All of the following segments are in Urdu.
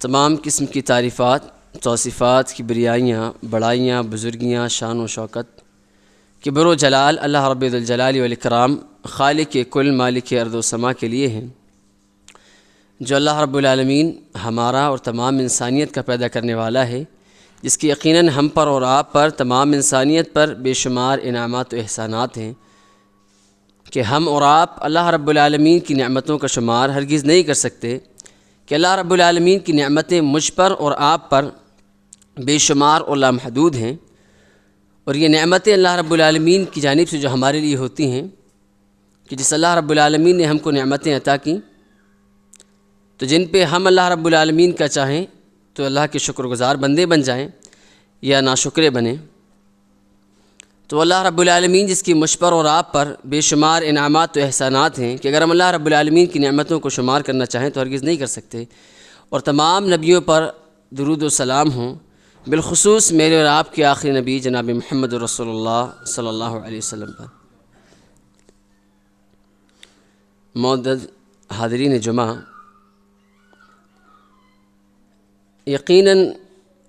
تمام قسم کی تعریفات، توصیفات، کبریائیاں، بڑائیاں، بزرگیاں، شان و شوکت، کبر و جلال اللہ رب ذوالجلال والاکرام خالق کل مالک ارض و سما کے لیے ہیں، جو اللہ رب العالمین ہمارا اور تمام انسانیت کا پیدا کرنے والا ہے، جس کی یقیناً ہم پر اور آپ پر، تمام انسانیت پر بے شمار انعامات و احسانات ہیں کہ ہم اور آپ اللہ رب العالمین کی نعمتوں کا شمار ہرگز نہیں کر سکتے، کہ اللہ رب العالمین کی نعمتیں مجھ پر اور آپ پر بے شمار اور لامحدود ہیں، اور یہ نعمتیں اللہ رب العالمین کی جانب سے جو ہمارے لیے ہوتی ہیں کہ جس اللہ رب العالمین نے ہم کو نعمتیں عطا کیں، تو جن پہ ہم اللہ رب العالمین کا چاہیں تو اللہ کے شکر گزار بندے بن جائیں یا ناشکرے بنیں، تو اللہ رب العالمین جس کی مجھ پر اور آپ پر بے شمار انعامات و احسانات ہیں کہ اگر ہم اللہ رب العالمین کی نعمتوں کو شمار کرنا چاہیں تو ہرگز نہیں کر سکتے، اور تمام نبیوں پر درود و سلام ہوں، بالخصوص میرے اور آپ کے آخری نبی جناب محمد رسول اللہ صلی اللہ علیہ وسلم پر۔ معزز حاضرین جمعہ، یقیناً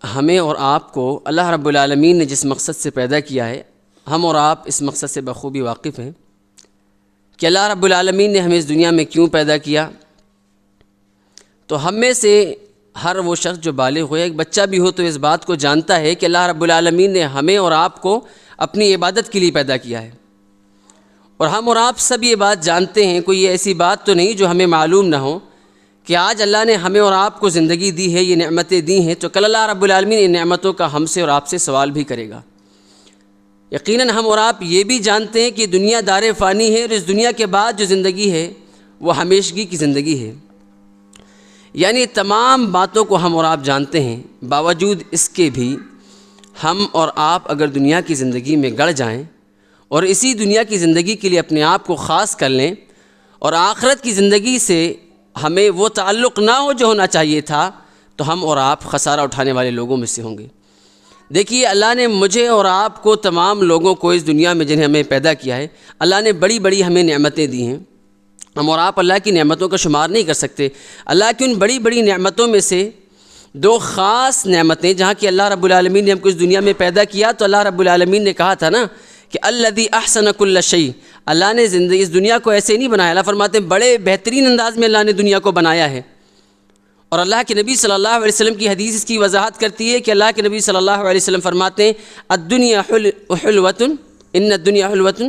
ہمیں اور آپ کو اللہ رب العالمین نے جس مقصد سے پیدا کیا ہے، ہم اور آپ اس مقصد سے بخوبی واقف ہیں کہ اللہ رب العالمین نے ہمیں اس دنیا میں کیوں پیدا کیا۔ تو ہم میں سے ہر وہ شخص جو بالغ ہو، ایک بچہ بھی ہو، تو اس بات کو جانتا ہے کہ اللہ رب العالمین نے ہمیں اور آپ کو اپنی عبادت کے لیے پیدا کیا ہے، اور ہم اور آپ سب یہ بات جانتے ہیں، کوئی ایسی بات تو نہیں جو ہمیں معلوم نہ ہو کہ آج اللہ نے ہمیں اور آپ کو زندگی دی ہے، یہ نعمتیں دی ہیں، تو کل اللہ رب العالمین ان نعمتوں کا ہم سے اور آپ سے سوال بھی کرے گا۔ یقیناً ہم اور آپ یہ بھی جانتے ہیں کہ دنیا دار فانی ہے، اور اس دنیا کے بعد جو زندگی ہے وہ ہمیشگی کی زندگی ہے، یعنی تمام باتوں کو ہم اور آپ جانتے ہیں، باوجود اس کے بھی ہم اور آپ اگر دنیا کی زندگی میں گڑ جائیں اور اسی دنیا کی زندگی کے لیے اپنے آپ کو خاص کر لیں، اور آخرت کی زندگی سے ہمیں وہ تعلق نہ ہو جو ہونا چاہیے تھا، تو ہم اور آپ خسارہ اٹھانے والے لوگوں میں سے ہوں گے۔ دیکھیے، اللہ نے مجھے اور آپ کو، تمام لوگوں کو اس دنیا میں جنہیں ہمیں پیدا کیا ہے، اللہ نے بڑی بڑی ہمیں نعمتیں دی ہیں۔ ہم اور آپ اللہ کی نعمتوں کا شمار نہیں کر سکتے۔ اللہ کی ان بڑی بڑی نعمتوں میں سے دو خاص نعمتیں، جہاں کہ اللہ رب العالمین نے ہم کو اس دنیا میں پیدا کیا، تو اللہ رب العالمین نے کہا تھا نا کہ الذی احسن کل شیء، اللہ نے اس دنیا کو ایسے نہیں بنایا، اللہ فرماتے ہیں بڑے بہترین انداز میں اللہ نے دنیا کو بنایا ہے۔ اور اللہ کے نبی صلی اللہ علیہ وسلم کی حدیث اس کی وضاحت کرتی ہے کہ اللہ کے نبی صلی اللہ علیہ وسلم فرماتے ہیں الدنیا حلوۃ ان الدنیا حلوۃ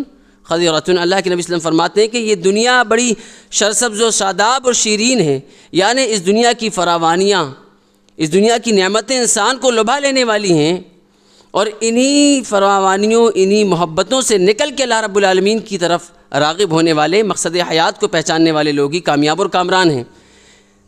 خضرۃ، اللہ کے نبی صلی اللہ علیہ وسلم فرماتے ہیں کہ یہ دنیا بڑی سرسبز و شاداب اور شیرین ہے، یعنی اس دنیا کی فراوانیاں، اس دنیا کی نعمتیں انسان کو لبھا لینے والی ہیں، اور انہی فراوانیوں، انہی محبتوں سے نکل کے اللہ رب العالمین کی طرف راغب ہونے والے، مقصد حیات کو پہچاننے والے لوگ ہی کامیاب اور کامران ہیں۔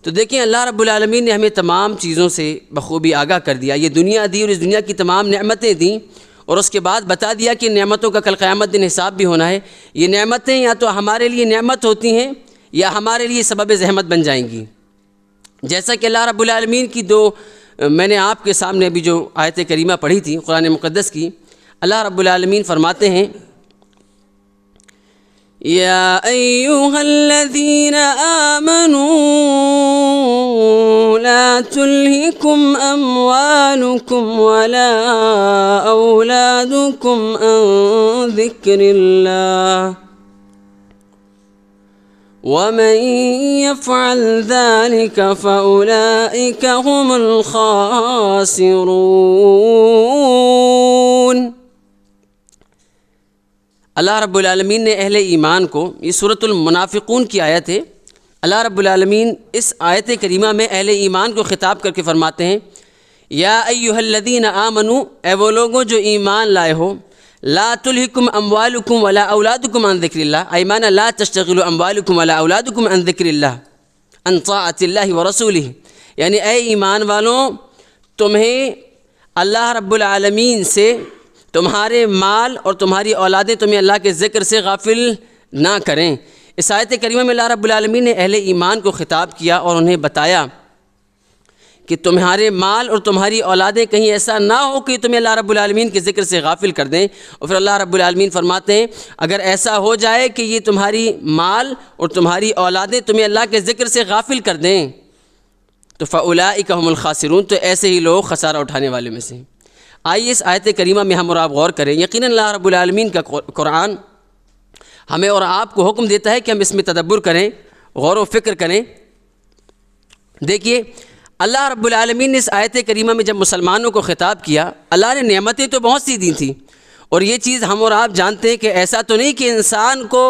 تو دیکھیں، اللہ رب العالمین نے ہمیں تمام چیزوں سے بخوبی آگاہ کر دیا، یہ دنیا دی اور اس دنیا کی تمام نعمتیں دیں، اور اس کے بعد بتا دیا کہ نعمتوں کا کل قیامت دن حساب بھی ہونا ہے۔ یہ نعمتیں یا تو ہمارے لیے نعمت ہوتی ہیں یا ہمارے لیے سبب زحمت بن جائیں گی، جیسا کہ اللہ رب العالمین کی دو میں نے آپ کے سامنے ابھی جو آیت کریمہ پڑھی تھی قرآن مقدس کی، اللہ رب العالمین فرماتے ہیں یا ایھا الذین آمنوا لا تلہکم اموالکم ولا اولادکم عن ذکر اللہ ومن يفعل ذلك فأولئك هم الخاسرون۔ اللہ رب العالمین نے اہل ایمان کو، یہ سورۃ المنافقون کی آیت ہے، اللہ رب العالمین اس آیت کریمہ میں اہل ایمان کو خطاب کر کے فرماتے ہیں یا ایھا الذین آمنوا، اے وہ لوگوں جو ایمان لائے ہو، لا تلہکم اموالکم ولا اولادکم عن ذکر اللہ، ایمان لا تشتغلوا اموالکم ولا اولادکم عن ذکر اللہ عن طاعت اللہ ورسولہ، یعنی اے ایمان والوں، تمہیں اللہ رب العالمین سے تمہارے مال اور تمہاری اولادیں تمہیں اللہ کے ذکر سے غافل نہ کریں۔ اس آیت کریمہ میں اللہ رب العالمین نے اہل ایمان کو خطاب کیا اور انہیں بتایا کہ تمہارے مال اور تمہاری اولادیں کہیں ایسا نہ ہو کہ تمہیں اللہ رب العالمین کے ذکر سے غافل کر دیں، اور پھر اللہ رب العالمین فرماتے ہیں اگر ایسا ہو جائے کہ یہ تمہاری مال اور تمہاری اولادیں تمہیں اللہ کے ذکر سے غافل کر دیں تو فَأُولَٰئِکَ هُمُ الْخَاسِرُونَ، تو ایسے ہی لوگ خسارہ اٹھانے والے میں سے ہیں۔ آئیے اس آیت کریمہ میں ہم اور آپ غور کریں۔ یقیناً اللہ رب العالمین کا قرآن ہمیں اور آپ کو حکم دیتا ہے کہ ہم اس میں تدبر کریں، غور و فکر کریں۔ دیکھیے اللہ رب العالمین نے اس آیت کریمہ میں جب مسلمانوں کو خطاب کیا، اللہ نے نعمتیں تو بہت سی دی تھیں، اور یہ چیز ہم اور آپ جانتے ہیں کہ ایسا تو نہیں کہ انسان کو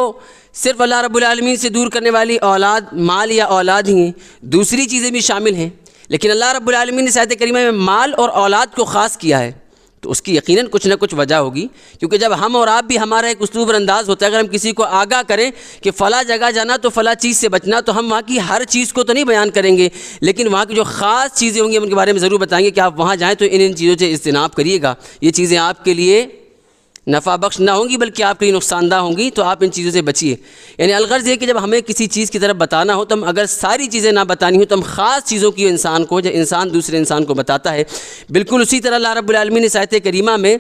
صرف اللہ رب العالمین سے دور کرنے والی اولاد، مال یا اولاد ہی ہیں، دوسری چیزیں بھی شامل ہیں، لیکن اللہ رب العالمین نے اس آیت کریمہ میں مال اور اولاد کو خاص کیا ہے، تو اس کی یقیناً کچھ نہ کچھ وجہ ہوگی، کیونکہ جب ہم اور آپ بھی، ہمارا ایک اسلوب اور انداز ہوتا ہے، اگر ہم کسی کو آگاہ کریں کہ فلاں جگہ جانا تو فلاں چیز سے بچنا، تو ہم وہاں کی ہر چیز کو تو نہیں بیان کریں گے، لیکن وہاں کی جو خاص چیزیں ہوں گی ہم ان کے بارے میں ضرور بتائیں گے کہ آپ وہاں جائیں تو ان چیزوں سے اجتناب کریے گا، یہ چیزیں آپ کے لیے نفع بخش نہ ہوں گی بلکہ آپ کے لیے نقصان دہ ہوں گی، تو آپ ان چیزوں سے بچیے۔ یعنی الغرض یہ کہ جب ہمیں کسی چیز کی طرف بتانا ہو تو ہم اگر ساری چیزیں نہ بتانی ہوں تو ہم خاص چیزوں کی انسان کو، جب انسان دوسرے انسان کو بتاتا ہے، بالکل اسی طرح اللہ رب العالمین نے آیت کریمہ میں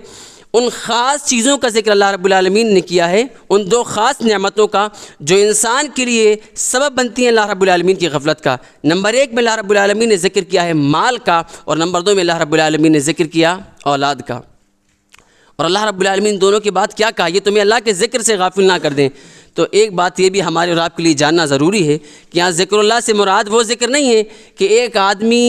ان خاص چیزوں کا ذکر اللہ رب العالمین نے کیا ہے، ان دو خاص نعمتوں کا جو انسان کے لیے سبب بنتی ہیں اللہ رب العالمین کی غفلت کا۔ نمبر 1 میں اللہ رب العالمین نے ذکر کیا ہے مال کا، اور نمبر 2 میں اللہ رب العالمین نے ذکر کیا اولاد کا۔ اور اللہ رب العالمین دونوں کے بعد کیا کہا؟ یہ تمہیں اللہ کے ذکر سے غافل نہ کر دیں۔ تو ایک بات یہ بھی ہمارے اور آپ کے لیے جاننا ضروری ہے کہ یہاں ذکر اللہ سے مراد وہ ذکر نہیں ہے کہ ایک آدمی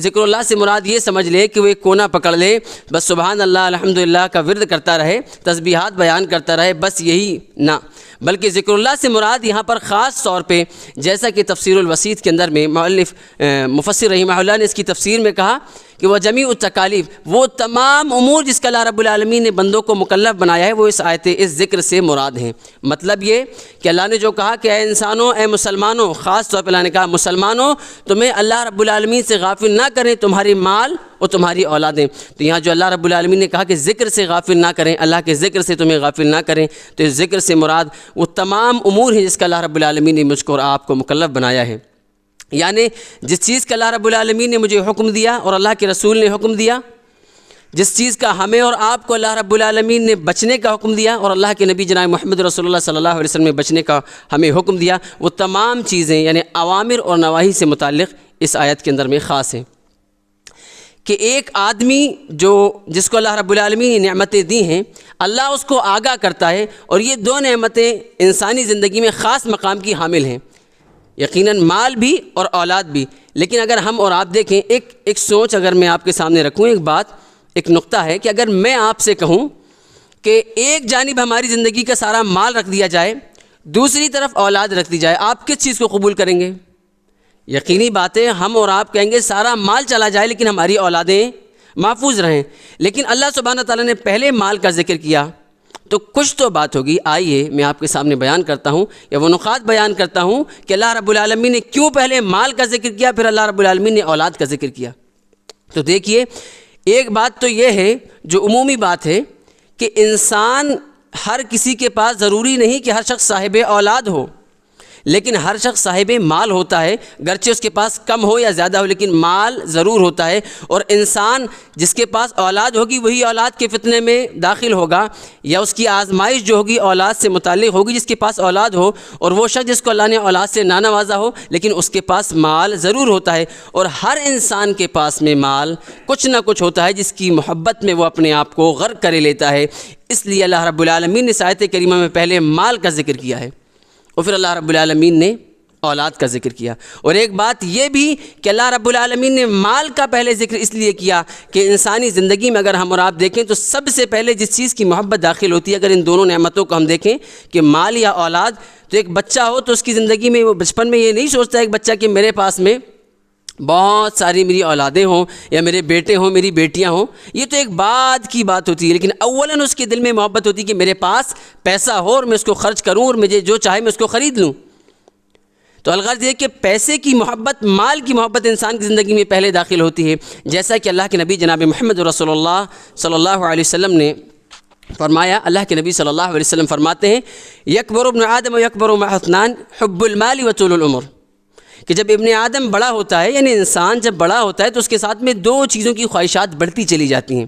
ذکر اللہ سے مراد یہ سمجھ لے کہ وہ ایک کونا پکڑ لے، بس سبحان اللہ الحمدللہ کا ورد کرتا رہے، تسبیحات بیان کرتا رہے، بس یہی نہ، بلکہ ذکر اللہ سے مراد یہاں پر خاص طور پہ، جیسا کہ تفسیر الوسیط کے اندر میں مفسر رحمہ اللہ نے اس کی تفسیر میں کہا کہ وہ جمیع التکالیف، وہ تمام امور جس کا اللہ رب العالمین نے بندوں کو مکلف بنایا ہے، وہ اس ذکر سے مراد ہیں۔ مطلب یہ کہ اللہ نے جو کہا کہ اے انسانوں، اے مسلمانوں، خاص طور پہ اللہ نے کہا مسلمانوں تمہیں اللہ رب العالمین سے غافل نہ کریں تمہاری مال اور تمہاری اولادیں، تو یہاں جو اللہ رب العالمین نے کہا کہ ذکر سے غافل نہ کریں، اللہ کے ذکر سے تمہیں غافل نہ کریں، تو اس ذکر سے مراد وہ تمام امور ہیں جس کا اللہ رب العالمین نے مجھ کو اور آپ کو مکلف بنایا ہے۔ یعنی جس چیز کا اللہ رب العالمین نے مجھے حکم دیا اور اللہ کے رسول نے حکم دیا، جس چیز کا ہمیں اور آپ کو اللہ رب العالمین نے بچنے کا حکم دیا اور اللہ کے نبی جناب محمد رسول اللہ صلی اللہ علیہ وسلم نے بچنے کا ہمیں حکم دیا، وہ تمام چیزیں یعنی اوامر اور نواہی سے متعلق اس آیت کے اندر میں خاص ہیں۔ کہ ایک آدمی جس کو اللہ رب العالمین نے نعمتیں دی ہیں، اللہ اس کو آگاہ کرتا ہے، اور یہ دو نعمتیں انسانی زندگی میں خاص مقام کی حامل ہیں، یقیناً مال بھی اور اولاد بھی۔ لیکن اگر ہم اور آپ دیکھیں، ایک سوچ اگر میں آپ کے سامنے رکھوں، ایک نقطہ ہے کہ اگر میں آپ سے کہوں کہ ایک جانب ہماری زندگی کا سارا مال رکھ دیا جائے، دوسری طرف اولاد رکھ دی جائے، آپ کس چیز کو قبول کریں گے؟ یقینی بات ہے ہم اور آپ کہیں گے سارا مال چلا جائے لیکن ہماری اولادیں محفوظ رہیں۔ لیکن اللہ سبحانہ تعالیٰ نے پہلے مال کا ذکر کیا تو کچھ تو بات ہوگی۔ آئیے میں آپ کے سامنے بیان کرتا ہوں، یا وہ نقاط بیان کرتا ہوں کہ اللہ رب العالمین نے کیوں پہلے مال کا ذکر کیا، پھر اللہ رب العالمین نے اولاد کا ذکر کیا۔ تو دیکھیے، ایک بات تو یہ ہے جو عمومی بات ہے کہ انسان، ہر کسی کے پاس ضروری نہیں کہ ہر شخص صاحب اولاد ہو، لیکن ہر شخص صاحب مال ہوتا ہے، گرچہ اس کے پاس کم ہو یا زیادہ ہو، لیکن مال ضرور ہوتا ہے۔ اور انسان جس کے پاس اولاد ہوگی وہی اولاد کے فتنے میں داخل ہوگا، یا اس کی آزمائش جو ہوگی اولاد سے متعلق ہوگی جس کے پاس اولاد ہو، اور وہ شخص جس کو اللہ نے اولاد سے نہ نوازا ہو لیکن اس کے پاس مال ضرور ہوتا ہے۔ اور ہر انسان کے پاس میں مال کچھ نہ کچھ ہوتا ہے جس کی محبت میں وہ اپنے آپ کو غرق کر لیتا ہے۔ اس لیے اللہ رب العالمین نے آیت کریمہ میں پہلے مال کا ذکر کیا ہے، اور پھر اللہ رب العالمین نے اولاد کا ذکر کیا۔ اور ایک بات یہ بھی کہ اللہ رب العالمین نے مال کا پہلے ذکر اس لیے کیا کہ انسانی زندگی میں اگر ہم اور آپ دیکھیں تو سب سے پہلے جس چیز کی محبت داخل ہوتی ہے، اگر ان دونوں نعمتوں کو ہم دیکھیں کہ مال یا اولاد، تو ایک بچہ ہو تو اس کی زندگی میں وہ بچپن میں یہ نہیں سوچتا ایک بچہ کہ میرے پاس میں بہت ساری میری اولادیں ہوں یا میرے بیٹے ہوں، میری بیٹیاں ہوں، یہ تو ایک بعد کی بات ہوتی ہے۔ لیکن اولاً اس کے دل میں محبت ہوتی ہے کہ میرے پاس پیسہ ہو اور میں اس کو خرچ کروں اور مجھے جو چاہے میں اس کو خرید لوں۔ تو الغرض یہ کہ پیسے کی محبت، مال کی محبت انسان کی زندگی میں پہلے داخل ہوتی ہے، جیسا کہ اللہ کے نبی جناب محمد رسول اللہ صلی اللہ علیہ وسلم نے فرمایا۔ اللہ کے نبی صلی اللہ علیہ وسلم فرماتے ہیں، یکبر ابن آدم و یکبر مع اثنان حب المال و طول العمر، کہ جب ابن آدم بڑا ہوتا ہے، یعنی انسان جب بڑا ہوتا ہے تو اس کے ساتھ میں دو چیزوں کی خواہشات بڑھتی چلی جاتی ہیں۔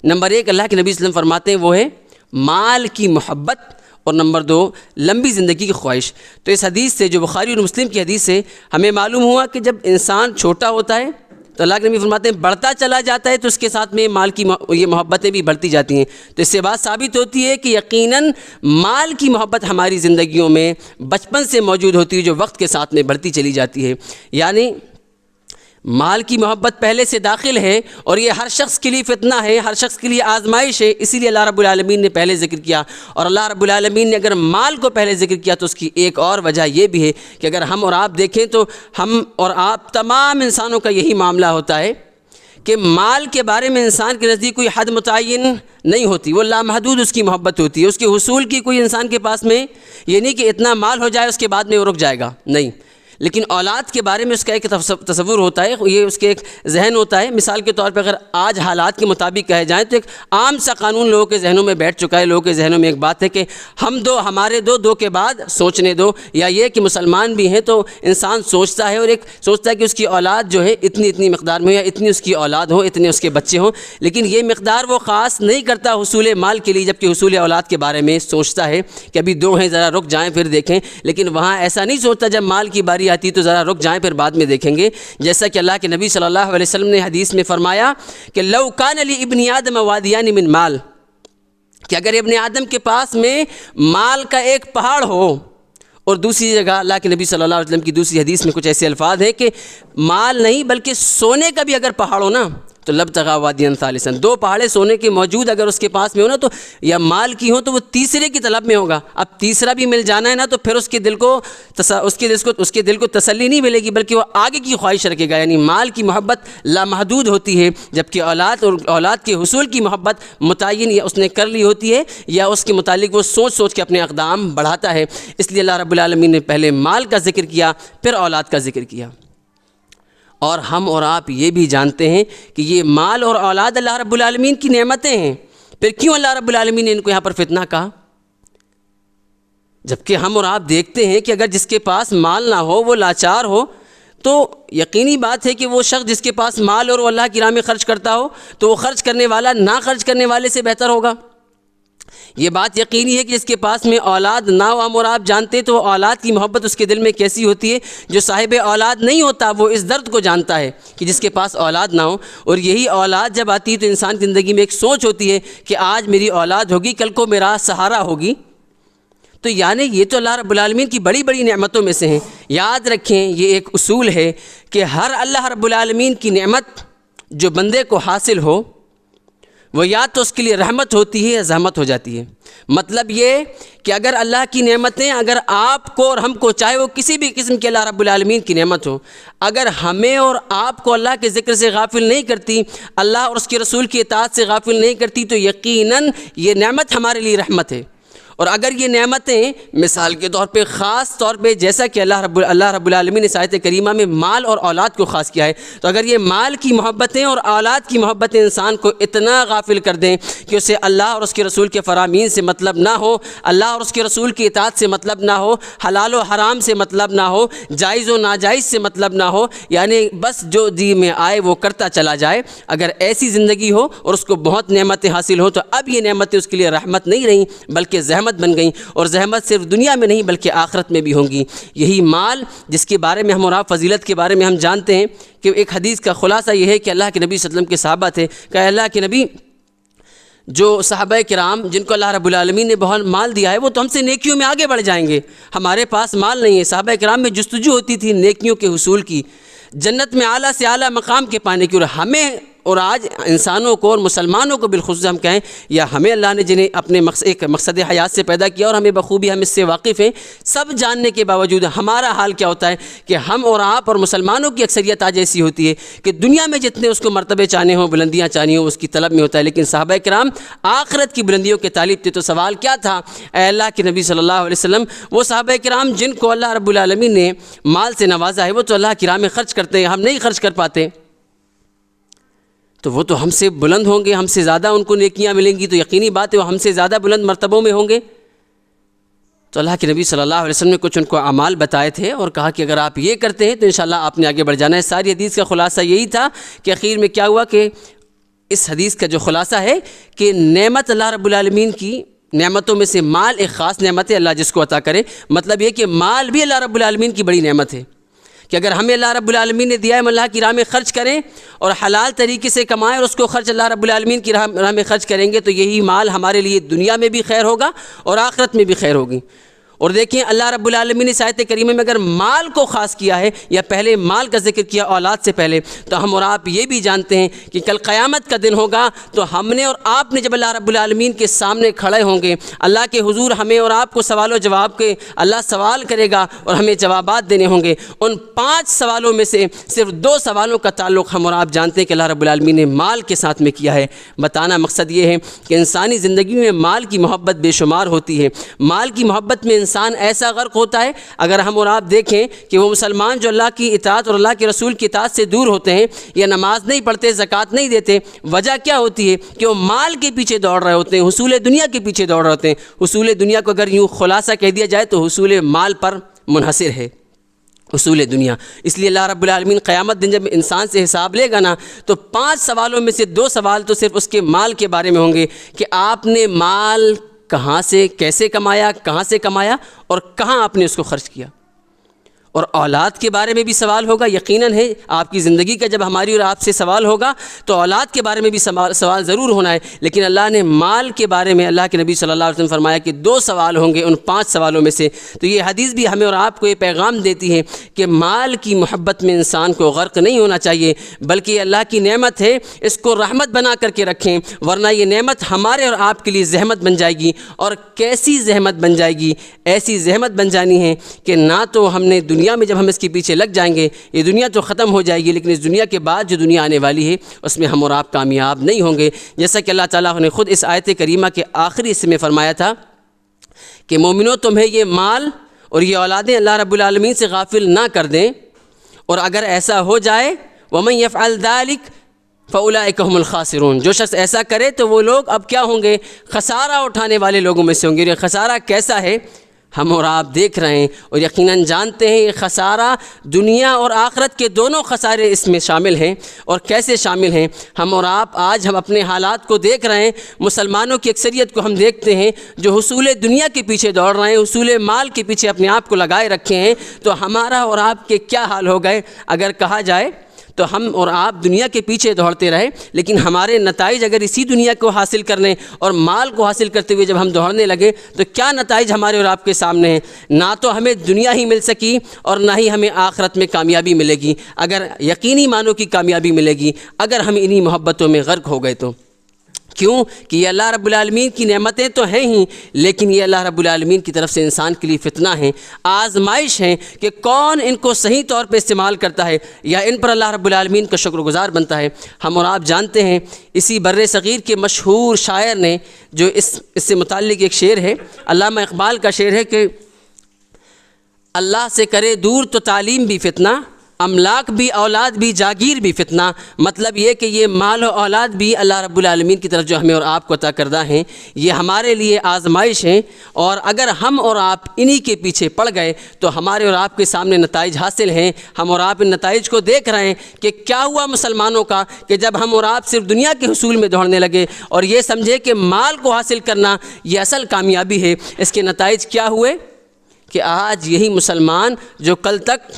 نمبر 1 اللہ کے نبی صلی اللہ علیہ وسلم فرماتے ہیں وہ ہے مال کی محبت، اور نمبر 2 لمبی زندگی کی خواہش۔ تو اس حدیث سے، جو بخاری اور مسلم کی حدیث سے ہمیں معلوم ہوا کہ جب انسان چھوٹا ہوتا ہے تو اللہ کے نبی فرماتے ہیں بڑھتا چلا جاتا ہے تو اس کے ساتھ میں مال کی یہ محبتیں بھی بڑھتی جاتی ہیں۔ تو اس سے بات ثابت ہوتی ہے کہ یقیناً مال کی محبت ہماری زندگیوں میں بچپن سے موجود ہوتی ہے، جو وقت کے ساتھ میں بڑھتی چلی جاتی ہے۔ یعنی مال کی محبت پہلے سے داخل ہے، اور یہ ہر شخص کے لیے فتنہ ہے، ہر شخص کے لیے آزمائش ہے، اسی لیے اللہ رب العالمین نے پہلے ذکر کیا۔ اور اللہ رب العالمین نے اگر مال کو پہلے ذکر کیا تو اس کی ایک اور وجہ یہ بھی ہے کہ اگر ہم اور آپ دیکھیں تو ہم اور آپ تمام انسانوں کا یہی معاملہ ہوتا ہے کہ مال کے بارے میں انسان کے نزدیک کوئی حد متعین نہیں ہوتی، وہ لامحدود اس کی محبت ہوتی ہے۔ اس کے حصول کی کوئی انسان کے پاس میں یہ نہیں کہ اتنا مال ہو جائے اس کے بعد میں وہ رک جائے گا، نہیں۔ لیکن اولاد کے بارے میں اس کا ایک تصور ہوتا ہے، یہ اس کے ایک ذہن ہوتا ہے۔ مثال کے طور پہ اگر آج حالات کے مطابق کہے جائیں تو ایک عام سا قانون لوگوں کے ذہنوں میں بیٹھ چکا ہے، لوگوں کے ذہنوں میں ایک بات ہے کہ ہم دو، ہمارے دو کے بعد سوچنے دو، یا یہ کہ مسلمان بھی ہیں تو انسان سوچتا ہے، اور ایک سوچتا ہے کہ اس کی اولاد جو ہے اتنی مقدار میں، یا اتنی اس کی اولاد ہو، اتنے اس کے بچے ہوں، لیکن یہ مقدار وہ خاص نہیں کرتا حصول مال کے لیے، جبکہ حصول اولاد کے بارے میں سوچتا ہے کہ ابھی 2 ہیں، ذرا رک جائیں پھر دیکھیں۔ لیکن وہاں ایسا نہیں سوچتا، جب مال کی باری آتی تو ذرا رک جائیں پھر بعد میں دیکھیں گے۔ جیسا کہ اللہ کے نبی صلی اللہ علیہ وسلم نے حدیث میں فرمایا کہ لو کان لابن آدم وادیان من مال، کہ اگر ابن آدم کے پاس میں مال کا ایک پہاڑ ہو، اور دوسری جگہ اللہ کے نبی صلی اللہ علیہ وسلم کی دوسری حدیث میں کچھ ایسے الفاظ ہیں کہ مال نہیں بلکہ سونے کا بھی اگر پہاڑ ہو نا تو لبتغى واديا ثالثا، 2 پہاڑے سونے کے موجود اگر اس کے پاس میں ہو نا تو، یا مال کی ہو تو وہ تیسرے کی طلب میں ہوگا۔ اب تیسرا بھی مل جانا ہے نا تو پھر اس کے دل کو تسلی نہیں ملے گی، بلکہ وہ آگے کی خواہش رکھے گا۔ یعنی مال کی محبت لامحدود ہوتی ہے، جبکہ اولاد کے حصول کی محبت متعین یا اس نے کر لی ہوتی ہے، یا اس کے متعلق وہ سوچ کے اپنے اقدام بڑھاتا ہے۔ اس لیے اللہ رب العالمین نے پہلے مال کا ذکر کیا، پھر اولاد کا ذکر کیا۔ اور ہم اور آپ یہ بھی جانتے ہیں کہ یہ مال اور اولاد اللہ رب العالمین کی نعمتیں ہیں، پھر کیوں اللہ رب العالمین نے ان کو یہاں پر فتنہ کہا؟ جبکہ ہم اور آپ دیکھتے ہیں کہ اگر جس کے پاس مال نہ ہو، وہ لاچار ہو، تو یقینی بات ہے کہ وہ شخص جس کے پاس مال اور وہ اللہ کی راہ میں خرچ کرتا ہو تو وہ خرچ کرنے والا نہ خرچ کرنے والے سے بہتر ہوگا۔ یہ بات یقینی ہے کہ جس کے پاس میں اولاد نہ ہو، ہم اور آپ جانتے ہیں تو وہ اولاد کی محبت اس کے دل میں کیسی ہوتی ہے۔ جو صاحب اولاد نہیں ہوتا وہ اس درد کو جانتا ہے کہ جس کے پاس اولاد نہ ہو، اور یہی اولاد جب آتی ہے تو انسان کی زندگی میں ایک سوچ ہوتی ہے کہ آج میری اولاد ہوگی، کل کو میرا سہارا ہوگی۔ تو یعنی یہ تو اللہ رب العالمین کی بڑی بڑی نعمتوں میں سے ہیں۔ یاد رکھیں، یہ ایک اصول ہے کہ ہر اللہ رب العالمین کی نعمت جو بندے کو حاصل ہو، وہ یا تو اس کے لیے رحمت ہوتی ہے یا زحمت ہو جاتی ہے۔ مطلب یہ کہ اگر اللہ کی نعمتیں اگر آپ کو اور ہم کو، چاہے وہ کسی بھی قسم کے اللہ رب العالمین کی نعمت ہو، اگر ہمیں اور آپ کو اللہ کے ذکر سے غافل نہیں کرتی، اللہ اور اس کے رسول کی اطاعت سے غافل نہیں کرتی، تو یقیناً یہ نعمت ہمارے لیے رحمت ہے۔ اور اگر یہ نعمتیں مثال کے طور پہ، خاص طور پہ جیسا کہ اللہ رب العالمین نے اس آیت کریمہ میں مال اور اولاد کو خاص کیا ہے، تو اگر یہ مال کی محبتیں اور اولاد کی محبتیں انسان کو اتنا غافل کر دیں کہ اسے اللہ اور اس کے رسول کے فرامین سے مطلب نہ ہو، اللہ اور اس کے رسول کی اطاعت سے مطلب نہ ہو، حلال و حرام سے مطلب نہ ہو، جائز و ناجائز سے مطلب نہ ہو، یعنی بس جو جی میں آئے وہ کرتا چلا جائے، اگر ایسی زندگی ہو اور اس کو بہت نعمتیں حاصل ہو، تو اب یہ نعمتیں اس کے لیے رحمت نہیں رہیں بلکہ زحمت بن گئیں، اور زحمت صرف دنیا میں نہیں بلکہ آخرت میں بھی ہوں گی۔ یہی مال جس کے بارے میں ہم اور آپ فضیلت کے بارے میں ہم جانتے ہیں کہ ایک حدیث کا خلاصہ یہ ہے کہ اللہ کے نبی صلی اللہ علیہ وسلم کے صحابہ تھے کہ اللہ کے نبی، جو صحابہ کرام جن کو اللہ رب العالمین نے بہت مال دیا ہے وہ تو ہم سے نیکیوں میں آگے بڑھ جائیں گے، ہمارے پاس مال نہیں ہے۔ صحابہ کرام میں جستجو ہوتی تھی نیکیوں کے حصول کی، جنت میں اعلیٰ سے اعلیٰ مقام کے پانے کی، اور ہمیں اور آج انسانوں کو اور مسلمانوں کو بالخصوص ہم کہیں، یا ہمیں اللہ نے جنہیں اپنے ایک مقصد حیات سے پیدا کیا اور ہمیں بخوبی ہم اس سے واقف ہیں، سب جاننے کے باوجود ہمارا حال کیا ہوتا ہے کہ ہم اور آپ اور مسلمانوں کی اکثریت آج ایسی ہوتی ہے کہ دنیا میں جتنے اس کو مرتبے چاہنے ہوں، بلندیاں چاہنی ہوں، اس کی طلب میں ہوتا ہے، لیکن صحابہ کرام آخرت کی بلندیوں کے طالب تھے۔ تو سوال کیا تھا؟ اے اللہ کے نبی صلی اللہ علیہ وسلم، وہ صحابہ کرام جن کو اللہ رب العالمین نے مال سے نوازا ہے وہ تو اللہ کی راہ میں خرچ کرتے ہیں، ہم نہیں خرچ کر پاتے، تو وہ تو ہم سے بلند ہوں گے، ہم سے زیادہ ان کو نیکیاں ملیں گی، تو یقینی بات ہے وہ ہم سے زیادہ بلند مرتبوں میں ہوں گے۔ تو اللہ کے نبی صلی اللہ علیہ وسلم نے کچھ ان کو اعمال بتائے تھے اور کہا کہ اگر آپ یہ کرتے ہیں تو انشاءاللہ آپ نے آگے بڑھ جانا ہے۔ ساری حدیث کا خلاصہ یہی تھا کہ آخر میں کیا ہوا کہ اس حدیث کا جو خلاصہ ہے کہ نعمت اللہ رب العالمین کی نعمتوں میں سے مال ایک خاص نعمت ہے، اللہ جس کو عطا کرے۔ مطلب یہ کہ مال بھی اللہ رب العالمین کی بڑی نعمت ہے کہ اگر ہمیں اللہ رب العالمین نے دیا ہے، ہم اللہ کی راہ میں خرچ کریں اور حلال طریقے سے کمائیں اور اس کو خرچ اللہ رب العالمین کی راہ میں خرچ کریں گے تو یہی مال ہمارے لیے دنیا میں بھی خیر ہوگا اور آخرت میں بھی خیر ہوگی۔ اور دیکھیں اللہ رب العالمین نے آیت کریمہ میں اگر مال کو خاص کیا ہے یا پہلے مال کا ذکر کیا اولاد سے پہلے، تو ہم اور آپ یہ بھی جانتے ہیں کہ کل قیامت کا دن ہوگا تو ہم نے اور آپ نے جب اللہ رب العالمین کے سامنے کھڑے ہوں گے، اللہ کے حضور ہمیں اور آپ کو سوال و جواب کے اللہ سوال کرے گا اور ہمیں جوابات دینے ہوں گے۔ ان 5 سوالوں میں سے صرف 2 سوالوں کا تعلق ہم اور آپ جانتے ہیں کہ اللہ رب العالمین نے مال کے ساتھ میں کیا ہے۔ بتانا مقصد یہ ہے کہ انسانی زندگی میں مال کی محبت بے شمار ہوتی ہے۔ مال کی محبت میں انسان ایسا غرق ہوتا ہے، اگر ہم اور آپ دیکھیں کہ وہ مسلمان جو اللہ کی اطاعت اور اللہ کے رسول کی اطاعت سے دور ہوتے ہیں یا نماز نہیں پڑھتے، زکوٰۃ نہیں دیتے، وجہ کیا ہوتی ہے کہ وہ مال کے پیچھے دوڑ رہے ہوتے ہیں، حصول دنیا کے پیچھے دوڑ رہے ہوتے ہیں۔ حصول دنیا کو اگر یوں خلاصہ کہہ دیا جائے تو حصول مال پر منحصر ہے حصول دنیا۔ اس لیے اللہ رب العالمین قیامت دن جب انسان سے حساب لے گا نا تو 5 سوالوں میں سے 2 سوال تو صرف اس کے مال کے بارے میں ہوں گے کہ آپ نے مال کہاں سے کیسے کمایا، کہاں سے کمایا اور کہاں آپ نے اس کو خرچ کیا۔ اور اولاد کے بارے میں بھی سوال ہوگا، یقیناً ہے آپ کی زندگی کا جب ہماری اور آپ سے سوال ہوگا تو اولاد کے بارے میں بھی سوال ضرور ہونا ہے، لیکن اللہ نے مال کے بارے میں اللہ کے نبی صلی اللہ علیہ وسلم فرمایا کہ 2 سوال ہوں گے ان 5 سوالوں میں سے۔ تو یہ حدیث بھی ہمیں اور آپ کو یہ پیغام دیتی ہے کہ مال کی محبت میں انسان کو غرق نہیں ہونا چاہیے، بلکہ یہ اللہ کی نعمت ہے، اس کو رحمت بنا کر کے رکھیں، ورنہ یہ نعمت ہمارے اور آپ کے لیے زحمت بن جائے گی۔ اور کیسی زحمت بن جائے گی؟ ایسی زحمت بن جانی ہے کہ نہ تو ہم نے دنیا میں جب ہم اس کے پیچھے لگ جائیں گے یہ دنیا تو ختم ہو جائے گی، لیکن اس دنیا کے بعد جو دنیا آنے والی ہے اس میں ہم اور آپ کامیاب نہیں ہوں گے۔ جیسا کہ اللہ تعالیٰ نے خود اس آیت کریمہ کے آخری حصے میں فرمایا تھا کہ مومنو تمہیں یہ مال اور یہ اولادیں اللہ رب العالمین سے غافل نہ کر دیں، اور اگر ایسا ہو جائے وَمَن يَفْعَلْ ذَلِكَ فَأُولَٰئِكَ هُمُ الْخَاسِرُونَ، جو شخص ایسا کرے تو وہ لوگ اب کیا ہوں گے؟ خسارہ اٹھانے والے لوگوں میں سے ہوں گے۔ یہ خسارہ کیسا ہے ہم اور آپ دیکھ رہے ہیں اور یقیناً جانتے ہیں، یہ خسارہ دنیا اور آخرت کے دونوں خسارے اس میں شامل ہیں۔ اور کیسے شامل ہیں؟ ہم اور آپ آج ہم اپنے حالات کو دیکھ رہے ہیں، مسلمانوں کی اکثریت کو ہم دیکھتے ہیں جو حصول دنیا کے پیچھے دوڑ رہے ہیں، حصول مال کے پیچھے اپنے آپ کو لگائے رکھے ہیں۔ تو ہمارا اور آپ کے کیا حال ہو گئے اگر کہا جائے تو ہم اور آپ دنیا کے پیچھے دوڑتے رہے، لیکن ہمارے نتائج اگر اسی دنیا کو حاصل کرنے اور مال کو حاصل کرتے ہوئے جب ہم دوڑنے لگے تو کیا نتائج ہمارے اور آپ کے سامنے ہیں؟ نہ تو ہمیں دنیا ہی مل سکی اور نہ ہی ہمیں آخرت میں کامیابی ملے گی، اگر یقینی معنوں کی کامیابی ملے گی اگر ہم انہی محبتوں میں غرق ہو گئے تو۔ کیوں کہ یہ اللہ رب العالمین کی نعمتیں تو ہیں ہی، لیکن یہ اللہ رب العالمین کی طرف سے انسان کے لیے فتنہ ہیں، آزمائش ہیں کہ کون ان کو صحیح طور پہ استعمال کرتا ہے یا ان پر اللہ رب العالمین کا شکر گزار بنتا ہے۔ ہم اور آپ جانتے ہیں اسی بر صغیر کے مشہور شاعر نے جو اس سے متعلق ایک شعر ہے، علامہ اقبال کا شعر ہے کہ اللہ سے کرے دور تو تعلیم بھی فتنہ، املاک بھی اولاد بھی جاگیر بھی فتنہ۔ مطلب یہ کہ یہ مال و اولاد بھی اللہ رب العالمین کی طرف جو ہمیں اور آپ کو عطا کردہ ہیں یہ ہمارے لیے آزمائش ہیں، اور اگر ہم اور آپ انہی کے پیچھے پڑ گئے تو ہمارے اور آپ کے سامنے نتائج حاصل ہیں۔ ہم اور آپ ان نتائج کو دیکھ رہے ہیں کہ کیا ہوا مسلمانوں کا کہ جب ہم اور آپ صرف دنیا کے حصول میں دوڑنے لگے اور یہ سمجھے کہ مال کو حاصل کرنا یہ اصل کامیابی ہے، اس کے نتائج کیا ہوئے کہ آج یہی مسلمان جو کل تک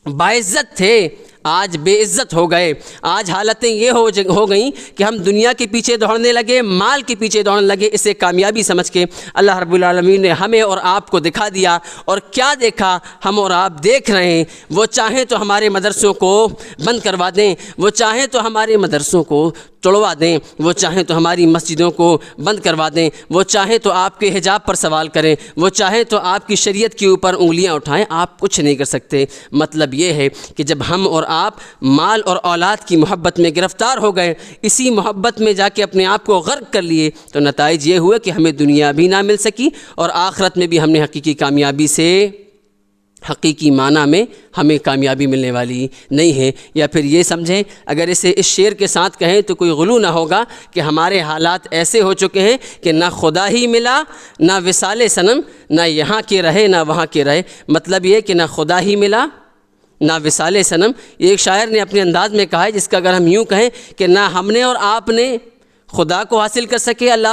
باعزت تھے آج بے عزت ہو گئے۔ آج حالتیں یہ ہو گئیں کہ ہم دنیا کے پیچھے دوڑنے لگے، مال کے پیچھے دوڑنے لگے، اسے کامیابی سمجھ کے اللہ رب العالمین نے ہمیں اور آپ کو دکھا دیا۔ اور کیا دیکھا؟ ہم اور آپ دیکھ رہے ہیں، وہ چاہیں تو ہمارے مدرسوں کو بند کروا دیں، وہ چاہیں تو ہمارے مدرسوں کو توڑوا دیں، وہ چاہیں تو ہماری مسجدوں کو بند کروا دیں، وہ چاہیں تو آپ کے حجاب پر سوال کریں، وہ چاہیں تو آپ کی شریعت کے اوپر انگلیاں اٹھائیں، آپ کچھ نہیں کر سکتے۔ مطلب یہ ہے کہ جب ہم اور آپ مال اور اولاد کی محبت میں گرفتار ہو گئے، اسی محبت میں جا کے اپنے آپ کو غرق کر لیے، تو نتائج یہ ہوئے کہ ہمیں دنیا بھی نہ مل سکی اور آخرت میں بھی ہم نے حقیقی کامیابی سے حقیقی معنی میں ہمیں کامیابی ملنے والی نہیں ہے۔ یا پھر یہ سمجھیں، اگر اسے اس شعر کے ساتھ کہیں تو کوئی غلو نہ ہوگا کہ ہمارے حالات ایسے ہو چکے ہیں کہ نہ خدا ہی ملا، نہ وصال صنم، نہ یہاں کے رہے نہ وہاں کے رہے۔ مطلب یہ کہ نہ خدا ہی ملا نہ وصال صنم۔ یہ ایک شاعر نے اپنے انداز میں کہا ہے، جس کا اگر ہم یوں کہیں کہ نہ ہم نے اور آپ نے خدا کو حاصل کر سکے، اللہ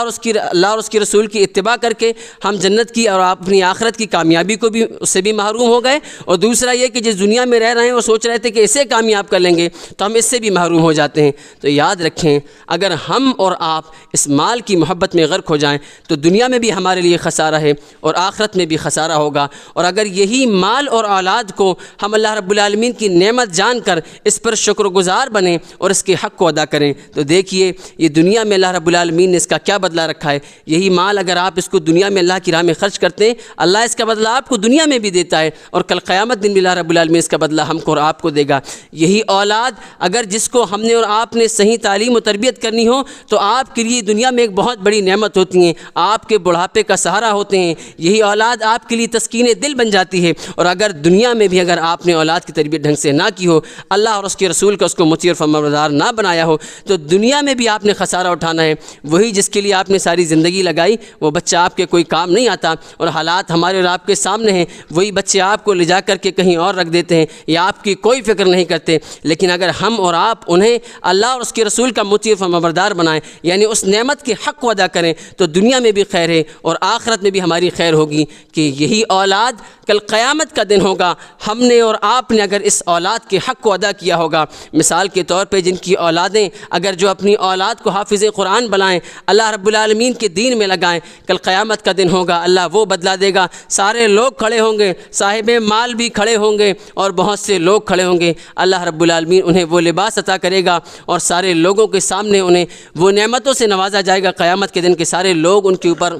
اور اس کی رسول کی اتباع کر کے ہم جنت کی اور اپنی آخرت کی کامیابی کو بھی اس سے بھی محروم ہو گئے، اور دوسرا یہ کہ جس دنیا میں رہ رہے ہیں وہ سوچ رہے تھے کہ اسے کامیاب کر لیں گے تو ہم اس سے بھی محروم ہو جاتے ہیں۔ تو یاد رکھیں، اگر ہم اور آپ اس مال کی محبت میں غرق ہو جائیں تو دنیا میں بھی ہمارے لیے خسارہ ہے اور آخرت میں بھی خسارہ ہوگا، اور اگر یہی مال اور اولاد کو ہم اللہ رب العالمین کی نعمت جان کر اس پر شکر گزار بنیں اور اس کے حق کو ادا کریں تو دیکھیے یہ دنیا میں اللہ رب العالمین نے اس کا کیا بدلہ رکھا ہے۔ یہی مال اگر آپ اس کو دنیا میں اللہ کی راہ میں خرچ کرتے ہیں، اللہ اس کا بدلہ آپ کو دنیا میں بھی دیتا ہے، اور کل قیامت دن بھی اللہ رب العالمین اس کا بدلہ ہم کو اور آپ کو دے گا۔ یہی اولاد اگر جس کو ہم نے اور آپ نے صحیح تعلیم و تربیت کرنی ہو تو آپ کے لیے دنیا میں ایک بہت بڑی نعمت ہوتی ہیں، آپ کے بڑھاپے کا سہارا ہوتے ہیں۔ یہی اولاد آپ کے لیے تسکین دل بن جاتی ہے، اور اگر دنیا میں بھی اگر آپ نے اولاد کی تربیت ڈھنگ سے نہ کی ہو، اللہ اور اس کے رسول کا اس کو مطیع اور فرمانبردار نہ بنایا ہو، تو دنیا میں بھی آپ نے خسارہ اٹھانا ہے۔ وہی جس کے لیے آپ نے ساری زندگی لگائی وہ بچہ آپ کے کوئی کام نہیں آتا، اور حالات ہمارے اور آپ کے سامنے ہیں، وہی بچے آپ کو لے جا کر کے کہیں اور رکھ دیتے ہیں یا آپ کی کوئی فکر نہیں کرتے۔ لیکن اگر ہم اور آپ انہیں اللہ اور اس کے رسول کا مطیع اور فرمانبردار بنائیں، یعنی اس نعمت کے حق کو ادا کریں، تو دنیا میں بھی خیر ہے اور آخرت میں بھی ہماری خیر ہوگی کہ یہی اولاد کل قیامت کا دن ہوگا، ہم نے اور آپ نے اگر اس اولاد کے حق کو ادا کیا ہوگا۔ مثال کے طور پہ جن کی اولادیں اگر جو اپنی اولاد کو حافظ قرآن بنائیں، اللہ رب العالمین کے دین میں لگائیں، کل قیامت کا دن ہوگا، اللہ وہ بدلہ دے گا، سارے لوگ کھڑے ہوں گے، صاحب مال بھی کھڑے ہوں گے اور بہت سے لوگ کھڑے ہوں گے، اللہ رب العالمین انہیں وہ لباس عطا کرے گا اور سارے لوگوں کے سامنے انہیں وہ نعمتوں سے نوازا جائے گا قیامت کے دن کے سارے لوگ ان کے اوپر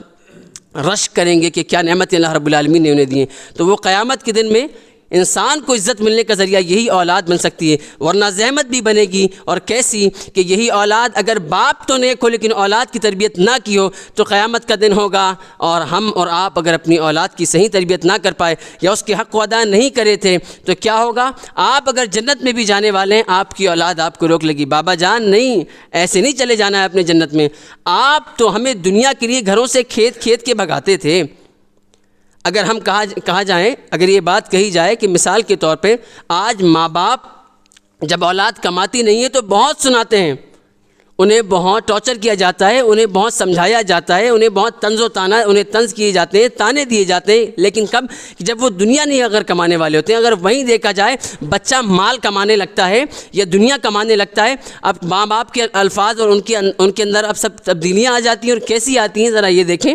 رشک کریں گے کہ کیا نعمتیں اللہ رب العالمین نے انہیں دی ہیں۔ تو وہ قیامت کے دن میں انسان کو عزت ملنے کا ذریعہ یہی اولاد بن سکتی ہے، ورنہ زحمت بھی بنے گی، اور کیسی کہ یہی اولاد اگر باپ تو نیک ہو لیکن اولاد کی تربیت نہ کی ہو تو قیامت کا دن ہوگا، اور ہم اور آپ اگر اپنی اولاد کی صحیح تربیت نہ کر پائے یا اس کے حق کو ادا نہیں کرے تھے تو کیا ہوگا؟ آپ اگر جنت میں بھی جانے والے ہیں، آپ کی اولاد آپ کو روک لگی، بابا جان نہیں، ایسے نہیں چلے جانا ہے اپنے جنت میں، آپ تو ہمیں دنیا کے لیے گھروں سے کھید کے بھگاتے تھے۔ اگر ہم کہا جائیں، اگر یہ بات کہی جائے کہ مثال کے طور پہ آج ماں باپ جب اولاد کماتی نہیں ہے تو بہت سناتے ہیں، انہیں بہت ٹارچر کیا جاتا ہے، انہیں بہت سمجھایا جاتا ہے، انہیں بہت طنز کیے جاتے ہیں، تانے دیے جاتے ہیں، لیکن کب جب وہ دنیا نہیں اگر کمانے والے ہوتے ہیں، اگر وہیں دیکھا جائے بچہ مال کمانے لگتا ہے یا دنیا کمانے لگتا ہے، اب ماں باپ کے الفاظ اور ان کے اندر اب سب تبدیلیاں آ جاتی ہیں، اور کیسی آتی ہیں ذرا یہ دیکھیں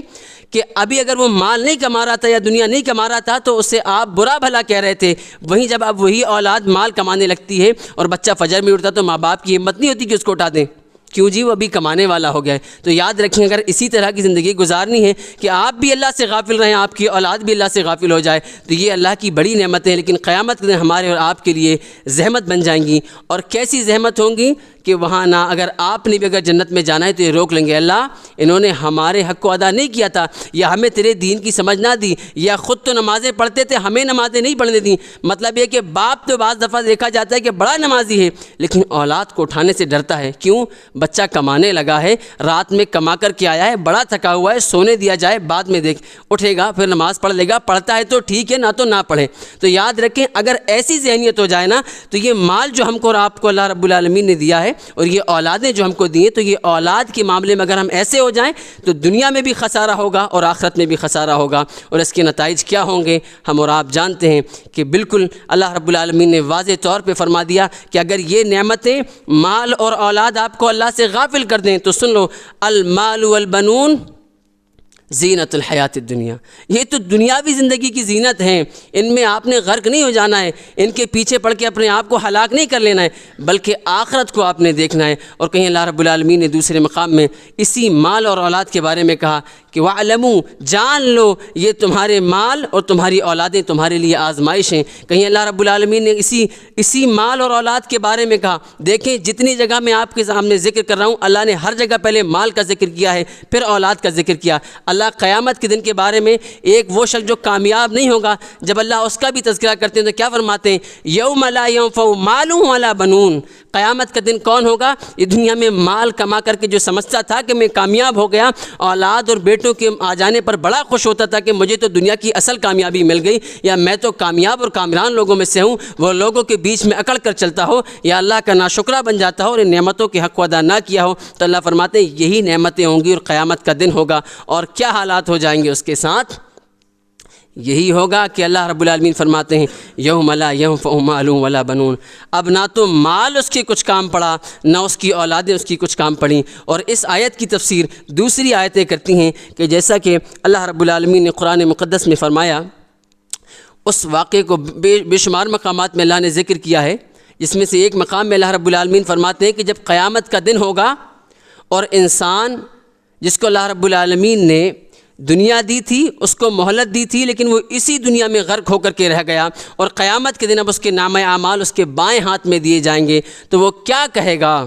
کہ ابھی اگر وہ مال نہیں کما رہا تھا یا دنیا نہیں کما رہا تھا تو اسے آپ برا بھلا کہہ رہے تھے، وہیں جب اب وہی اولاد مال کمانے لگتی ہے اور بچہ فجر میں اٹھتا تو ماں باپ کی ہمت نہیں ہوتی کہ اس کو اٹھا دیں، کیوں جی وہ ابھی کمانے والا ہو گیا ہے۔ تو یاد رکھیں اگر اسی طرح کی زندگی گزارنی ہے کہ آپ بھی اللہ سے غافل رہیں، آپ کی اولاد بھی اللہ سے غافل ہو جائے، تو یہ اللہ کی بڑی نعمتیں، لیکن قیامت کے دن ہمارے اور آپ کے لیے زحمت بن جائیں گی، اور کیسی زحمت ہوں گی کہ وہاں نہ اگر آپ نے بھی اگر جنت میں جانا ہے تو یہ روک لیں گے، اللہ انہوں نے ہمارے حق کو ادا نہیں کیا تھا، یا ہمیں تیرے دین کی سمجھ نہ دی، یا خود تو نمازیں پڑھتے تھے ہمیں نمازیں نہیں پڑھنے دیں۔ مطلب یہ کہ باپ تو بعض دفعہ دیکھا جاتا ہے کہ بڑا نمازی ہے لیکن اولاد کو اٹھانے سے ڈرتا ہے، کیوں؟ بچہ کمانے لگا ہے، رات میں کما کر کے آیا ہے، بڑا تھکا ہوا ہے، سونے دیا جائے، بعد میں اٹھے گا پھر نماز پڑھ لے گا، پڑھتا ہے تو ٹھیک ہے، نہ تو نہ پڑھے۔ تو یاد رکھیں اگر ایسی ذہنیت ہو جائے نا تو یہ مال جو ہم کو اور آپ کو اللہ رب العالمین نے دیا ہے اور یہ اولادیں جو ہم کو دی ہیں، تو یہ اولاد کے معاملے میں اگر ہم ایسے ہو جائیں تو دنیا میں بھی خسارہ ہوگا اور آخرت میں بھی خسارہ ہوگا، اور اس کے نتائج کیا ہوں گے ہم اور آپ جانتے ہیں کہ بالکل اللہ رب العالمین نے واضح طور پہ فرما دیا کہ اگر یہ نعمتیں مال اور اولاد آپ کو اللہ سے غافل کر دیں تو سن لو، المال والبنون زینت الحیات الدنیا، یہ تو دنیاوی زندگی کی زینت ہیں، ان میں آپ نے غرق نہیں ہو جانا ہے، ان کے پیچھے پڑ کے اپنے آپ کو ہلاک نہیں کر لینا ہے، بلکہ آخرت کو آپ نے دیکھنا ہے۔ اور کہیں اللہ رب العالمین نے دوسرے مقام میں اسی مال اور اولاد کے بارے میں کہا کہ وَعْلَمُوا، جان لو یہ تمہارے مال اور تمہاری اولادیں تمہارے لیے آزمائش ہیں۔ کہیں اللہ رب العالمین نے اسی مال اور اولاد کے بارے میں کہا، دیکھیں جتنی جگہ میں آپ کے سامنے ذکر کر رہا ہوں، اللہ نے ہر جگہ پہلے مال کا ذکر کیا ہے پھر اولاد کا ذکر کیا۔ اللہ قیامت کے دن کے بارے میں ایک وہ شخص جو کامیاب نہیں ہوگا، جب اللہ اس کا بھی تذکرہ کرتے ہیں تو کیا فرماتے ہیں؟ یوم لا ینفع مال ولا بنون، قیامت کا دن کون ہوگا؟ یہ دنیا میں مال کما کر کے جو سمجھتا تھا کہ میں کامیاب ہو گیا، اولاد اور بیٹوں کے آ جانے پر بڑا خوش ہوتا تھا کہ مجھے تو دنیا کی اصل کامیابی مل گئی، یا میں تو کامیاب اور کامران لوگوں میں سے ہوں، وہ لوگوں کے بیچ میں اکڑ کر چلتا ہو یا اللہ کا ناشکرہ بن جاتا ہو اور ان نعمتوں کے حق کو ادا نہ کیا ہو، تو اللہ فرماتے ہیں یہی نعمتیں ہوں گی اور قیامت کا دن ہوگا، اور کیا حالات ہو جائیں گے اس کے ساتھ؟ یہی ہوگا کہ اللہ رب العالمین فرماتے ہیں یوم لا ینفع مال ولا بنون، اب نہ تو مال اس کے کچھ کام پڑا، نہ اس کی اولادیں اس کی کچھ کام پڑیں۔ اور اس آیت کی تفسیر دوسری آیتیں کرتی ہیں کہ جیسا کہ اللہ رب العالمین نے قرآن مقدس میں فرمایا، اس واقعے کو بے شمار مقامات میں اللہ نے ذکر کیا ہے، جس میں سے ایک مقام میں اللہ رب العالمین فرماتے ہیں کہ جب قیامت کا دن ہوگا اور انسان جس کو اللہ رب العالمین نے دنیا دی تھی، اس کو مہلت دی تھی، لیکن وہ اسی دنیا میں غرق ہو کر کے رہ گیا، اور قیامت کے دن اب اس کے نامہ اعمال اس کے بائیں ہاتھ میں دیے جائیں گے، تو وہ کیا کہے گا؟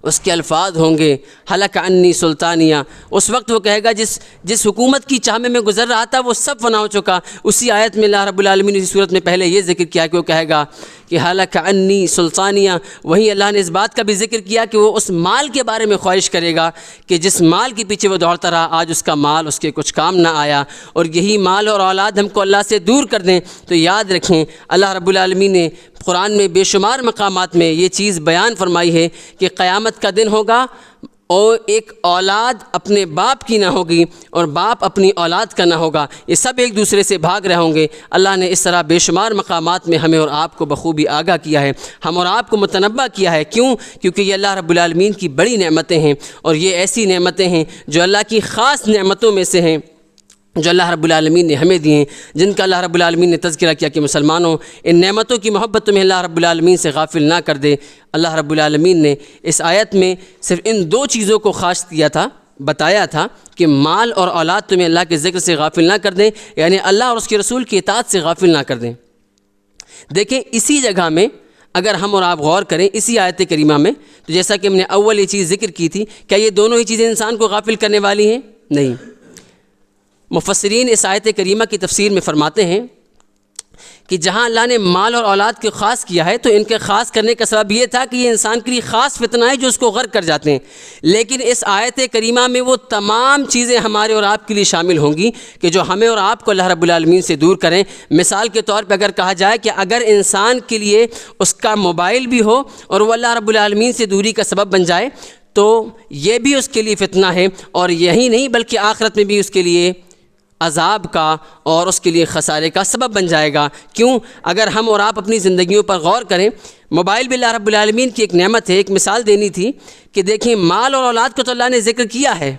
اس کے الفاظ ہوں گے ہلک عنی سلطانیہ، اس وقت وہ کہے گا جس حکومت کی چاہ میں میں گزر رہا تھا وہ سب فنا ہو چکا۔ اسی آیت میں اللہ رب العالمین نے اسی صورت میں پہلے یہ ذکر کیا کہ وہ کہے گا کہ ہلک عنی سلطانیہ، وہیں اللہ نے اس بات کا بھی ذکر کیا کہ وہ اس مال کے بارے میں خواہش کرے گا کہ جس مال کے پیچھے وہ دوڑتا رہا، آج اس کا مال اس کے کچھ کام نہ آیا، اور یہی مال اور اولاد ہم کو اللہ سے دور کر دیں۔ تو یاد رکھیں اللہ رب العالمین نے قرآن میں بے شمار مقامات میں یہ چیز بیان فرمائی ہے کہ قیامت کا دن ہوگا اور ایک اولاد اپنے باپ کی نہ ہوگی اور باپ اپنی اولاد کا نہ ہوگا، یہ سب ایک دوسرے سے بھاگ رہے ہوں گے۔ اللہ نے اس طرح بے شمار مقامات میں ہمیں اور آپ کو بخوبی آگاہ کیا ہے، ہم اور آپ کو متنبہ کیا ہے۔ کیوں؟ کیونکہ یہ اللہ رب العالمین کی بڑی نعمتیں ہیں، اور یہ ایسی نعمتیں ہیں جو اللہ کی خاص نعمتوں میں سے ہیں، جو اللہ رب العالمین نے ہمیں دی ہیں، جن کا اللہ رب العالمین نے تذکرہ کیا کہ مسلمانوں ان نعمتوں کی محبت تمہیں اللہ رب العالمین سے غافل نہ کر دے۔ اللہ رب العالمین نے اس آیت میں صرف ان دو چیزوں کو خاص کیا تھا، بتایا تھا کہ مال اور اولاد تمہیں اللہ کے ذکر سے غافل نہ کر دیں، یعنی اللہ اور اس کے رسول کی اطاعت سے غافل نہ کر دیں۔ دیکھیں اسی جگہ میں اگر ہم اور آپ غور کریں اسی آیت کریمہ میں، تو جیسا کہ ہم نے اول یہ چیز ذکر کی تھی، کیا یہ دونوں ہی چیزیں انسان کو غافل کرنے والی ہیں؟ نہیں۔ مفسرین اس آیت کریمہ کی تفسیر میں فرماتے ہیں کہ جہاں اللہ نے مال اور اولاد کو خاص کیا ہے تو ان کے خاص کرنے کا سبب یہ تھا کہ یہ انسان کے لیے خاص فتنہ ہے جو اس کو غرق کر جاتے ہیں، لیکن اس آیت کریمہ میں وہ تمام چیزیں ہمارے اور آپ کے لیے شامل ہوں گی کہ جو ہمیں اور آپ کو اللہ رب العالمین سے دور کریں۔ مثال کے طور پہ اگر کہا جائے کہ اگر انسان کے لیے اس کا موبائل بھی ہو اور وہ اللہ رب العالمین سے دوری کا سبب بن جائے تو یہ بھی اس کے لیے فتنہ ہے، اور یہی نہیں بلکہ آخرت میں بھی اس کے لیے عذاب کا اور اس کے لیے خسارے کا سبب بن جائے گا۔ کیوں؟ اگر ہم اور آپ اپنی زندگیوں پر غور کریں، موبائل بھی اللہ رب العالمین کی ایک نعمت ہے۔ ایک مثال دینی تھی کہ دیکھیں مال اور اولاد کو تو اللہ نے ذکر کیا ہے،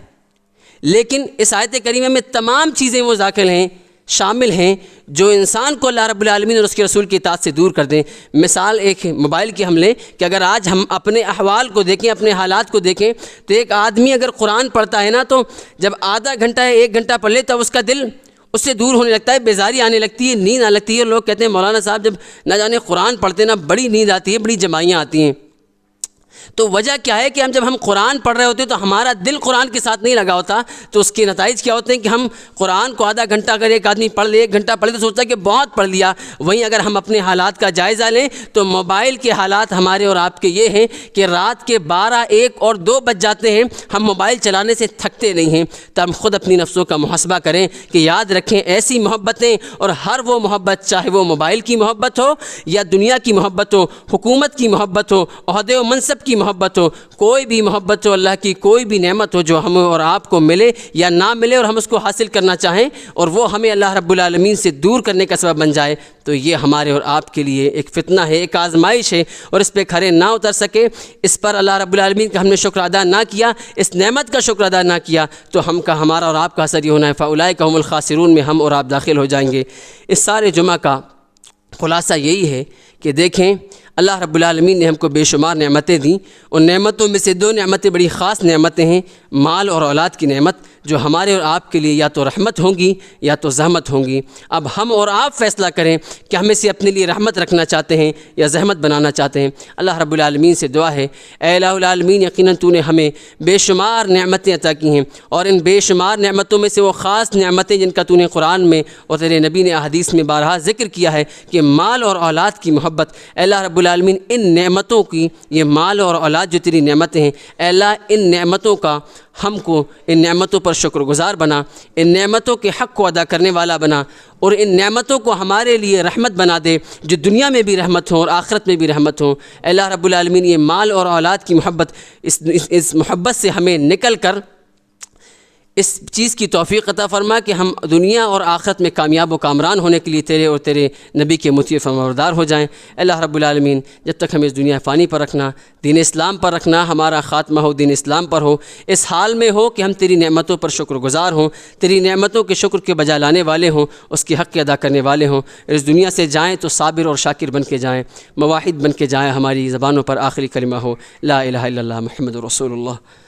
لیکن اس آیت کریمہ میں تمام چیزیں وہ داخل ہیں، شامل ہیں جو انسان کو اللہ رب العالمین اور اس کے رسول کی اطاعت سے دور کر دیں۔ مثال ایک موبائل کی ہم لیں کہ اگر آج ہم اپنے احوال کو دیکھیں، اپنے حالات کو دیکھیں، تو ایک آدمی اگر قرآن پڑھتا ہے نا تو جب آدھا گھنٹہ یا ایک گھنٹہ پڑھ لے تب اس کا دل اس سے دور ہونے لگتا ہے، بیزاری آنے لگتی ہے، نیند آنے لگتی ہے۔ لوگ کہتے ہیں مولانا صاحب جب نہ جانے قرآن پڑھتے نا بڑی نیند آتی ہے، بڑی جمائیاں آتی ہیں۔ تو وجہ کیا ہے کہ جب ہم قرآن پڑھ رہے ہوتے ہیں تو ہمارا دل قرآن کے ساتھ نہیں لگا ہوتا، تو اس کے نتائج کیا ہوتے ہیں کہ ہم قرآن کو آدھا گھنٹہ اگر ایک آدمی پڑھ لے، ایک گھنٹہ پڑھ لے تو سوچتا ہے کہ بہت پڑھ لیا۔ وہیں اگر ہم اپنے حالات کا جائزہ لیں تو موبائل کے حالات ہمارے اور آپ کے یہ ہیں کہ رات کے 12، 1 اور 2 بج جاتے ہیں، ہم موبائل چلانے سے تھکتے نہیں ہیں۔ تو ہم خود اپنی نفسوں کا محاسبہ کریں کہ یاد رکھیں ایسی محبتیں، اور ہر وہ محبت چاہے وہ موبائل کی محبت ہو یا دنیا کی محبت ہو، حکومت کی محبت ہو، عہدے و منصب کی محبت ہو، کوئی بھی محبت ہو، اللہ کی کوئی بھی نعمت ہو جو ہمیں اور آپ کو ملے یا نہ ملے اور ہم اس کو حاصل کرنا چاہیں اور وہ ہمیں اللہ رب العالمین سے دور کرنے کا سبب بن جائے، تو یہ ہمارے اور آپ کے لیے ایک فتنہ ہے، ایک آزمائش ہے، اور اس پہ کھرے نہ اتر سکے، اس پر اللہ رب العالمین کا ہم نے شکر ادا نہ کیا، اس نعمت کا شکر ادا نہ کیا، تو ہمارا اور آپ کا اثر یہ ہونا ہے فاولئک هم الخاسرون میں ہم اور آپ داخل ہو جائیں گے۔ اس سارے جمعہ کا خلاصہ یہی ہے کہ دیکھیں اللہ رب العالمین نے ہم کو بے شمار نعمتیں دیں، ان نعمتوں میں سے 2 نعمتیں بڑی خاص نعمتیں ہیں، مال اور اولاد کی نعمت۔ جو ہمارے اور آپ کے لیے یا تو رحمت ہوں گی یا تو زحمت ہوں گی۔ اب ہم اور آپ فیصلہ کریں کہ ہم اسے اپنے لیے رحمت رکھنا چاہتے ہیں یا زحمت بنانا چاہتے ہیں۔ اللہ رب العالمین سے دعا ہے، اے الہ العالمین یقیناً تو نے ہمیں بے شمار نعمتیں عطا کی ہیں، اور ان بے شمار نعمتوں میں سے وہ خاص نعمتیں جن کا تو نے قرآن میں اور تیرے نبی نے احادیث میں بارہا ذکر کیا ہے کہ مال اور اولاد کی محبت، اے اللہ رب العالمین ان نعمتوں کی، یہ مال اور اولاد جو تیری نعمتیں ہیں، اے اللہ ان نعمتوں کا ہم کو ان نعمتوں پر شکر گزار بنا، ان نعمتوں کے حق کو ادا کرنے والا بنا، اور ان نعمتوں کو ہمارے لیے رحمت بنا دے جو دنیا میں بھی رحمت ہوں اور آخرت میں بھی رحمت ہوں۔ اے اللہ رب العالمین یہ مال اور اولاد کی محبت، اس محبت سے ہمیں نکل کر اس چیز کی توفیق عطا فرما کہ ہم دنیا اور آخرت میں کامیاب و کامران ہونے کے لیے تیرے اور تیرے نبی کے مطیع فرمانبردار ہو جائیں۔ اللہ رب العالمین جب تک ہمیں اس دنیا فانی پر رکھنا، دین اسلام پر رکھنا، ہمارا خاتمہ ہو دین اسلام پر ہو، اس حال میں ہو کہ ہم تیری نعمتوں پر شکر گزار ہوں، تیری نعمتوں کے شکر کے بجا لانے والے ہوں، اس کے حق کے ادا کرنے والے ہوں۔ اس دنیا سے جائیں تو صابر اور شاکر بن کے جائیں، مواحد بن کے جائیں، ہماری زبانوں پر آخری کلمہ ہو لا الہ الا اللہ محمد رسول اللہ۔